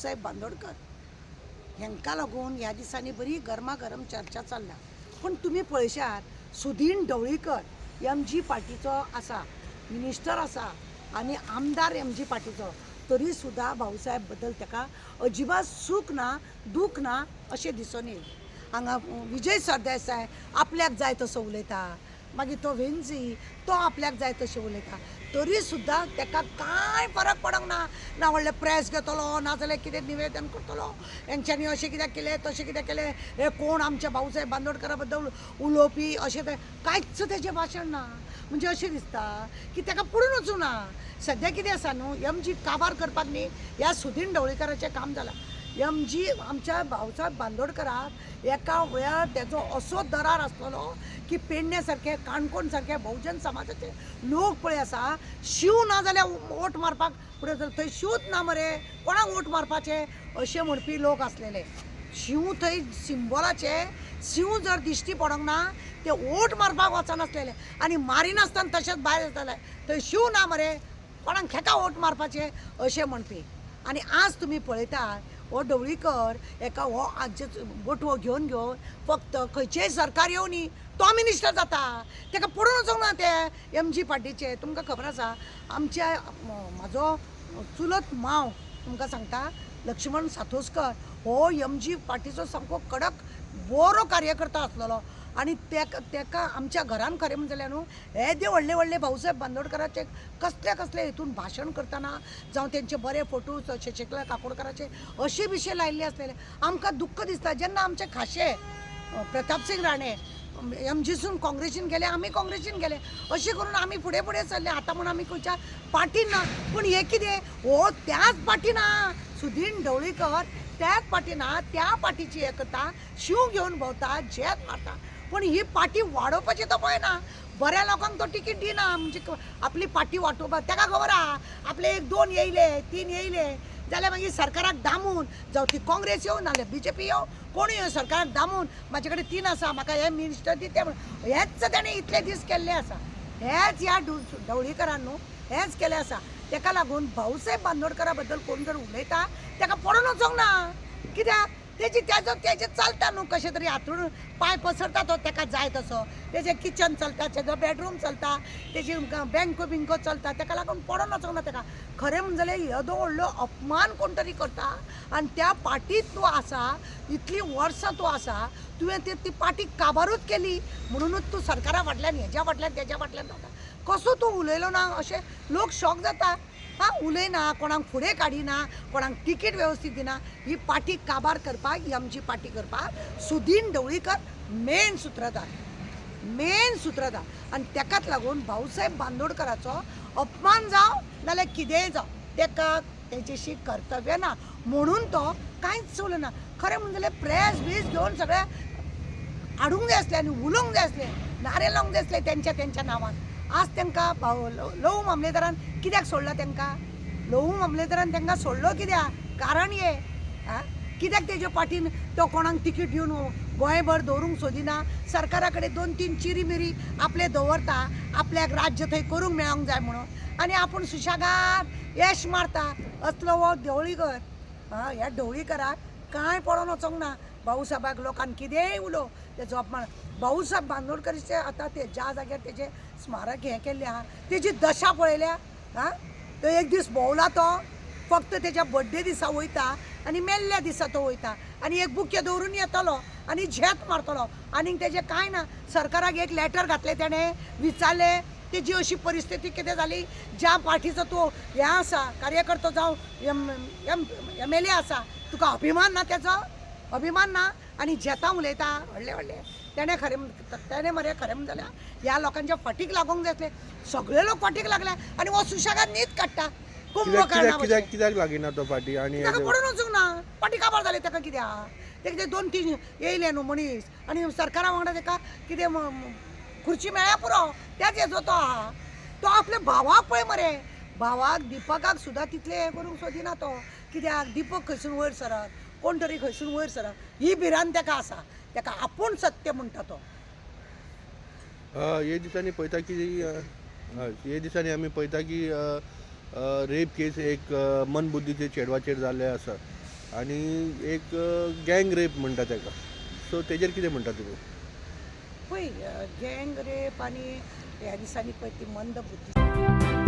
भाऊसाहेब बांदोडकर हांकां लागून ह्या दिसांनी बरी गरमागरम चर्चा चल्ल्या. पण तुम्ही पळयशात सुदीन ढवळीकर एम.जी. पार्टीचो आसा, मिनिस्टर आसा आनी आमदार एम.जी. पार्टीचो, तरी सुद्दां भाऊसाहेब बद्दल ताका अजिबात सूख ना दूख ना अशें दिसून येयलें. हांगा विजय सरदेसाय आपल्याक जाय तसो उलयता, मागीर तो वेंझी तो आपल्याक जाय तशें उलयता, तरी सुद्दां ताका कांय फरक पडोंक ना. ना व्हडलें प्रेस घेतलो, ना जाल्यार कितें निवेदन करतलो, हेंच्यांनी अशें कित्याक केलें तशें कित्याक केलें, हे कोण आमच्या भाऊसाहेब बांदोडकरा बद्दल उलोवपी अशें तें कांयच तेजें भाशण ना. म्हणजे अशें दिसता की ताका पुढून वचूं ना. सद्या कितें आसा न्हू, एम.जी. काबार करपाक न्ही ह्या सुदीन ढवळीकराचें काम जालां. एम.जी. आमच्या भाऊसाहेब बांदोडकराक एका वेळार तेजो असो दरार आसलेलो की पेडणे सारके, काणकोण सारके बहुजन समाजाचे लोक पळय आसा, शिव ना जाल्यार वोट मारपाक फुडें थंय शिवच ना मरे, कोणाक वोट मारपाचे अशें म्हणपी लोक आसलेले. शिव थंय सिंबॉलाचे, शिव जर दिश्टी पडोंक ना ते वोट मारपाक वचनासलेले आनी मारिनासतना तशेंच भायर येताले. थंय शिव ना मरे, कोणाक खेका वोट मारपाचे अशें म्हणपी. आनी आज तुमी पळयता हो ढवळीकर एका हो आजचे बटवो घेवन फक्त खंयचेय सरकार येवं न्ही तो मिनिस्टर जाता. ताका पडून वचोंक ना ते एम.जी. पार्टीचे. तुमकां खबर आसा, आमच्या म्हाजो चुलत मांव तुमकां सांगता, लक्ष्मण सातोस्कर हो एम.जी. पार्टीचो सामको कडक बरो कार्यकर्ता आसलेलो. आनी तेका आमच्या घरान खरें म्हणलें जाल्यार न्हू, हे जे व्हडले व्हडले भाऊसाहेब बांदोडकराचे कसले हितून भाशण करतना जावं तेंचे बरे फोटो शशिकला काकोडकराचे अशे बिशे लायिल्ले आसलेले. आमकां दुख्ख दिसता जेन्ना आमचे खाशे प्रताप सिंग राणे एम.जीसून काँग्रेसीन गेले, आमी काँग्रेसीन गेले, अशें करून आमी फुडें फुडें चल्ले. आतां म्हूण आमी खंयच्या पार्टीन ना. पूण हे कितें, हो त्याच पार्टीन ना, सुदीन ढवळीकर त्याच पार्टीन ना, त्या पार्टीची हे करता, शिव घेवन भोंवता, झेत मारता. पण ही पार्टी वाडोवपाची तो पळयना. बऱ्या लोकांक तो तिकीट दिना, म्हणजे आपली पार्टी वाडोवपाक. ताका खबर आहा आपले 1-2 येयले 3 येयले जाल्यार मागीर सरकाराक दामून, जावं ती काँग्रेस येवं नाल्यार BJP येवं, कोणूय येवं, सरकाराक दामून म्हाजे कडेन 3 आसा, म्हाका हे मिनिस्टर दी ते म्हणून हेच ताणें इतले दीस केल्ले आसा. हेच ह्या ढवळीकरान न्हू हेच केलें आसा. ताका लागून भाऊसाहेब बांदोडकरा बद्दल कोण जर उलयता ताका पडून वचोंक ना. कित्याक तेजें चलता न्हू, कशें तरी हातून पांय पसरता तो ताका जाय तसो. तेजें किचन चलता, तेजो बेडरूम चलता, तेजी बँको बिंको चलता, ताका लागून पडोन वचोंक ना ताका. खरें म्हणजे जाल्यार येदो व्हडलो अपमान कोण तरी करता. आनी त्या पार्टींत तूं आसा, इतलीं वर्सां तूं आसा, तुवें ती पार्टी काबारूच केली म्हणूनच तूं सरकारा फाटल्यान हेज्या फाटल्यान तेज्या फाटल्यान जाता. कसो तूं उलयलो ना अशें लोक शॉक जाता. उलयना, कोणाक फुडें काडिना, कोणाक तिकीट वेवस्थीत दिना. ही पार्टी काबार करपाक, एम.जी. पार्टी करपाक सुदीन ढवळीकर मेन सूत्रधार. आनी ताकाच लागून भाऊसाहेब बांदोडकराचो अपमान जावं नाल्यार कितेंय जावं, ताका तेजेशी कर्तव्य ना म्हणून तो कांयच उलयना. खरें म्हणजे जाल्यार प्रेस बीस घेवन सगळें हाडूंक जाय आसलें आनी उलोवंक जाय आसलें, नारे लावंक जाय आसलें तेंच्या नांवान. आज तांकां लहू मामलेदारान कित्याक सोडला तांकां? लहू मामलेदारान तांकां सोडलो कित्याक? कारण हे कित्याक तेज्या पार्टीन तो कोणाक तिकीट दिवन गोंयभर दवरूंक सोदिना. सरकारा कडेन 2-3 चिरी आपले दवरता, आपल्याक राज्य थंय करूंक मेळोंक जाय म्हणून, आनी आपूण सुशेगाद येश मारता. असलो हो ढवळीकर. ह्या ढवळीकराक कांय पडोन वचोंक ना. भाऊसाहेबाक लोकांनी कितेंय उलोव तेजो अपमान. भाऊसाहेब बांदोडकराचे आतां ते ज्या जाग्यार तेजें स्मारक हें केल्लें आहा, तेजी दशा पळयल्या. तो एक दीस भोंवला, तो फक्त तेज्या बर्थडे दिसा वयता आनी मेल्ल्या दिसा तो वयता आनी एक बुके दवरून येतलो आनी झेत मारतलो. आनीक तेजें कांय ना. सरकाराक एक लॅटर घातलें तेणें, विचारलें तेजी अशी परिस्थिती कितें जाली, ज्या पार्टीचो तूं हें आसा, कार्यकर्तो जावं MLA आसा, तुका अभिमान ना तेजो? अभिमान ना. आनी झेतां उलयता व्हडले. तेणें मरे खरें म्हणजे जाल्यार ह्या लोकांच्या फाटीक लागोंक जाय आसलें. सगळे लोक फाटीक लागले आनी हो सुशेगाद न्हीद काडटा. कित्याक लागीना तो पार्टी? आनी ताका पडून वचूंक ना. पार्टी काबार जाली ताका कित्याक? तेजे 2-3 येयले न्हू मनीस आनी सरकारा वांगडा ताका कितें खुर्ची मेळ्ळ्या पुरो. त्याच हेजो तो आहा. तो आपल्या भावाक पळय मरे, भावाक दिपकाक सुद्दां तितलें हें करूंक सोदिना तो. कित्याक दिपक खंयसून वयर सरत, कोण तरी खंयसून वयर सरत, ही भिरांत ताका आसा. ताका आपूण सत्य म्हणटा तो. हे दिसांनी आमी पळयता की रेप केस एक मनबुद्धीचे चेडवाचेर जाल्ले आसा. आणि एक गँग रेप म्हणटा ताका, सो तेजेर कितें म्हणटा तुमी? पळय गँग रेप आनी ह्या दिसांनी पळय ती मंद बुद्धी